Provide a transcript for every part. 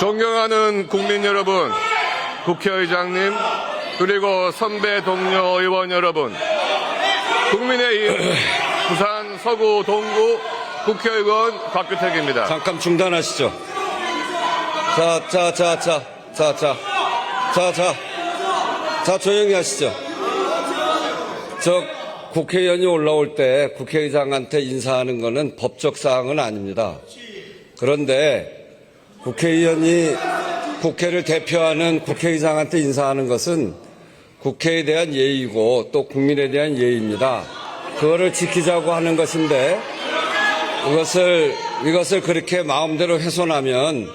존경하는 국민 여러분, 국회의장님, 그리고 선배 동료 의원 여러분, 국민의힘 부산 서구 동구 국회의원 곽규택입니다. 잠깐 중단하시죠. 자, 조용히 하시죠. 국회의원이 올라올 때 국회의장한테 인사하는 것은 법적 사항은 아닙니다. 그런데 국회의원이 국회를 대표하는 국회의장한테 인사하는 것은 국회에 대한 예의고 또 국민에 대한 예의입니다. 그거를 지키자고 하는 것인데 이것을 그렇게 마음대로 훼손하면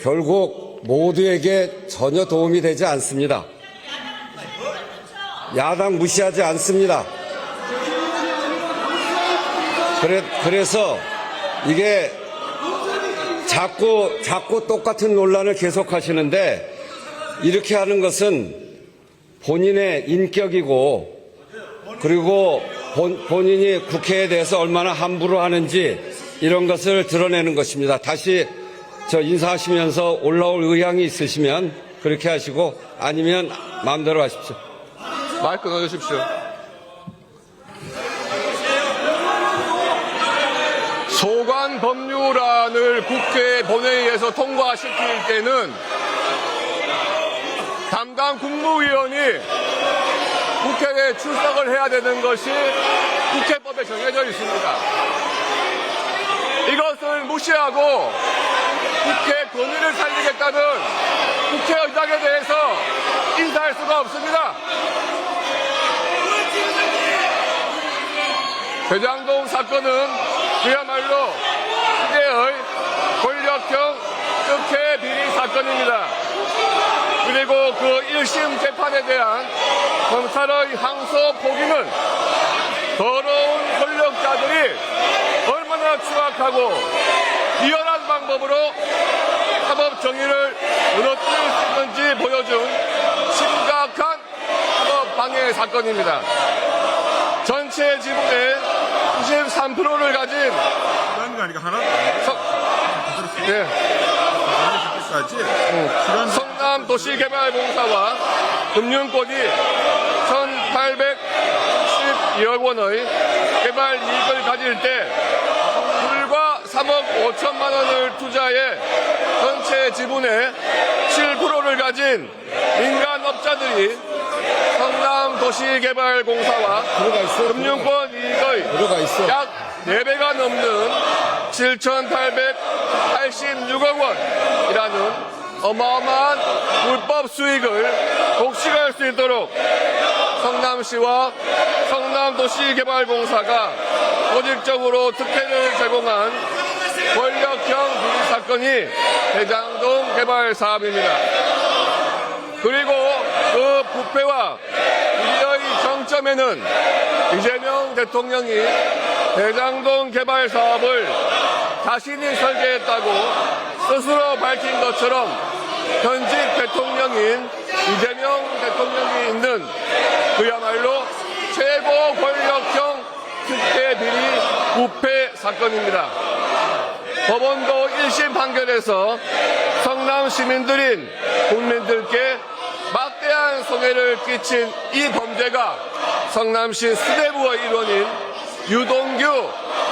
결국 모두에게 전혀 도움이 되지 않습니다. 야당 무시하지 않습니다. 그래서 이게 자꾸 똑같은 논란을 계속하시는데 이렇게 하는 것은 본인의 인격이고 그리고 본인이 국회에 대해서 얼마나 함부로 하는지 이런 것을 드러내는 것입니다. 다시 인사하시면서 올라올 의향이 있으시면 그렇게 하시고 아니면 마음대로 하십시오. 마이크 넣어주십시오. 소관 법률안을 국회 본회의에서 통과시킬 때는 담당 국무위원이 국회에 출석을 해야 되는 것이 국회법에 정해져 있습니다. 이것을 무시하고 국회 권위를 살리겠다는 국회의장에 대해서 인사할 수가 없습니다. 대장동 사건은 그야말로 시대의 권력형 특혜 비리 사건입니다. 그리고 그 1심 재판에 대한 검찰의 항소 포기는 더러운 권력자들이 얼마나 추악하고 비열한 방법으로 사법 정의를 무너뜨릴 수 있는지 보여준 심각한 사법 방해 사건입니다. 전체 지분의 93%를 가진 성남도시개발공사와 금융권이 1,862억 원의 개발 이익을 가질 때 불과 3억 5천만 원을 투자해 전체 지분의 7%를 가진 민간업자들이 성남도시개발공사와 금융권 이익의 약 4배가 넘는 7,886억 원이라는 어마어마한 불법 수익을 독식할 수 있도록 성남시와 성남도시개발공사가 조직적으로 특혜를 제공한 권력형 비리 사건이 대장동 개발 사업입니다. 그리고 그 부패와 비리의 정점에는 이재명 대통령이 대장동 개발 사업을 자신이 설계했다고 스스로 밝힌 것처럼 현직 대통령인 이재명 대통령이 있는 그야말로 최고 권력형 특혜 비리 부패 사건입니다. 법원도 1심 판결에서 성남 시민들인 국민들께 막대한 손해를 끼친 이 범죄가 성남시 수뇌부의 일원인 유동규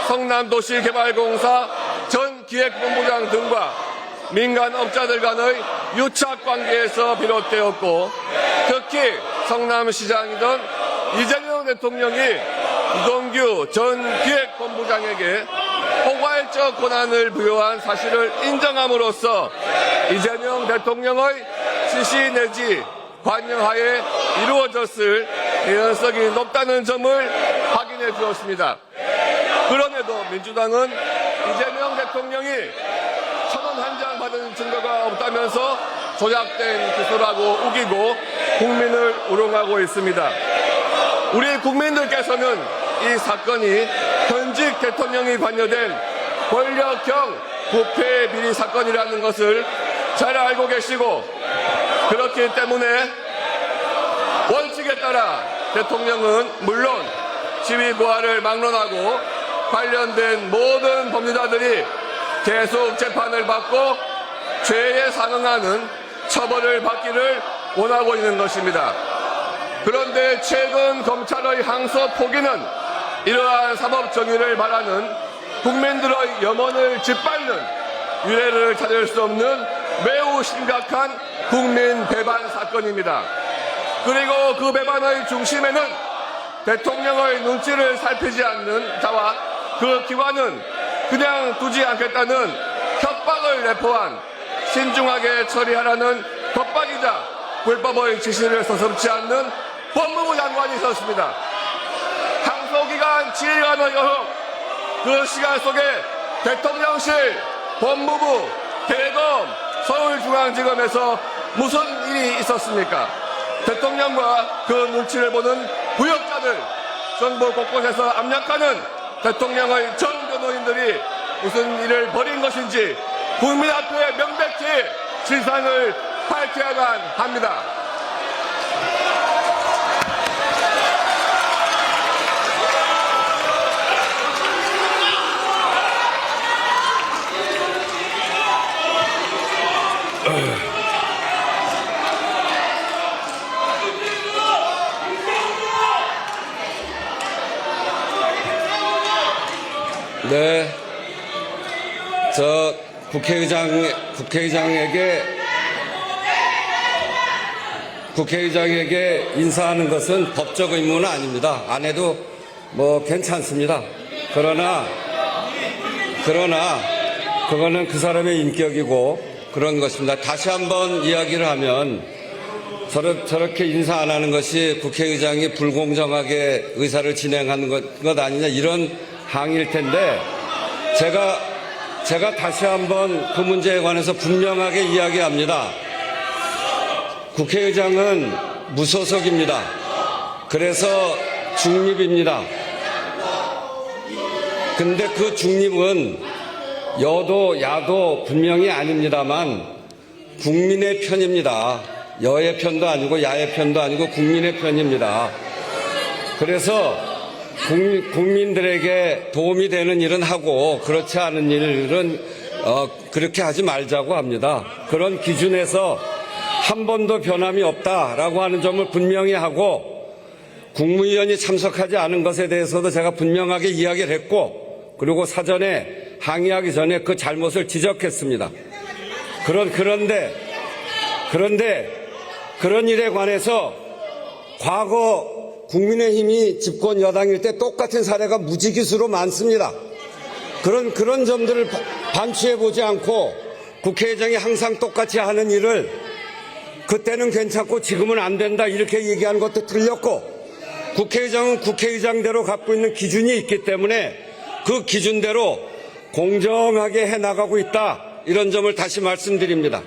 성남도시개발공사 전 기획본부장 등과 민간업자들 간의 유착관계에서 비롯되었고 특히 성남시장이던 이재명 대통령이 유동규 전 기획본부장에게 포괄적 권한을 부여한 사실을 인정함으로써 이재명 대통령의 지시 내지 관여하에 이루어졌을 개연성이 높다는 점을 확인해 주었습니다. 그럼에도 민주당은 이재명 대통령이 1,000원 한 장 받은 증거가 없다면서 조작된 기소라고 우기고 국민을 우롱하고 있습니다. 우리 국민들께서는 이 사건이 현직 대통령이 관여된 권력형 부패 비리 사건이라는 것을 잘 알고 계시고 그렇기 때문에 원칙에 따라 대통령은 물론 지위 부하를 막론하고 관련된 모든 범죄자들이 계속 재판을 받고 죄에 상응하는 처벌을 받기를 원하고 있는 것입니다. 그런데 최근 검찰의 항소 포기는 이러한 사법 정의를 바라는 국민들의 염원을 짓밟는 유례를 찾을 수 없는 매우 심각한 국민 배반 사건입니다. 그리고 그 배반의 중심에는 대통령의 눈치를 살피지 않는 자와 그 기관은 그냥 두지 않겠다는 협박을 내포한 신중하게 처리하라는 협박이자 불법의 지시를 서슴지 않는 법무부 장관이 있었습니다. 항소기간 7일간의 여흥, 그 시간 속에 대통령실, 법무부, 대검, 서울중앙지검에서 무슨 일이 있었습니까? 대통령과 그 눈치를 보는 부역자들, 정부 곳곳에서 압력하는 대통령의 전 변호인들이 무슨 일을 벌인 것인지 국민 앞에 명백히 진상을 밝혀야만 합니다. 네, 저 국회의장에게 인사하는 것은 법적 의무는 아닙니다. 안 해도 뭐 괜찮습니다. 그러나 그거는 그 사람의 인격이고 그런 것입니다. 다시 한번 이야기를 하면 저렇게 인사 안 하는 것이 국회의장이 불공정하게 의사를 진행하는 것 아니냐 이런 항의일 텐데 제가 다시 한번 그 문제에 관해서 분명하게 이야기합니다. 국회의장은 무소속입니다. 그래서 중립입니다. 근데 그 중립은 여도 야도 분명히 아닙니다만 국민의 편입니다. 여의 편도 아니고 야의 편도 아니고 국민의 편입니다. 그래서 국민들에게 도움이 되는 일은 하고 그렇지 않은 일은 그렇게 하지 말자고 합니다. 그런 기준에서 한 번도 변함이 없다라고 하는 점을 분명히 하고 국무위원이 참석하지 않은 것에 대해서도 제가 분명하게 이야기를 했고 그리고 사전에 항의하기 전에 그 잘못을 지적했습니다. 그런데 그런 일에 관해서 과거 국민의힘이 집권 여당일 때 똑같은 사례가 무지기수로 많습니다. 그런 점들을 반추해 보지 않고 국회의장이 항상 똑같이 하는 일을 그때는 괜찮고 지금은 안 된다 이렇게 얘기하는 것도 틀렸고 국회의장은 국회의장대로 갖고 있는 기준이 있기 때문에 그 기준대로 공정하게 해나가고 있다 이런 점을 다시 말씀드립니다.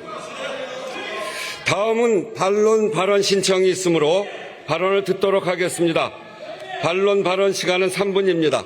다음은 반론 발언 신청이 있으므로 발언을 듣도록 하겠습니다. 반론 발언 시간은 3분입니다.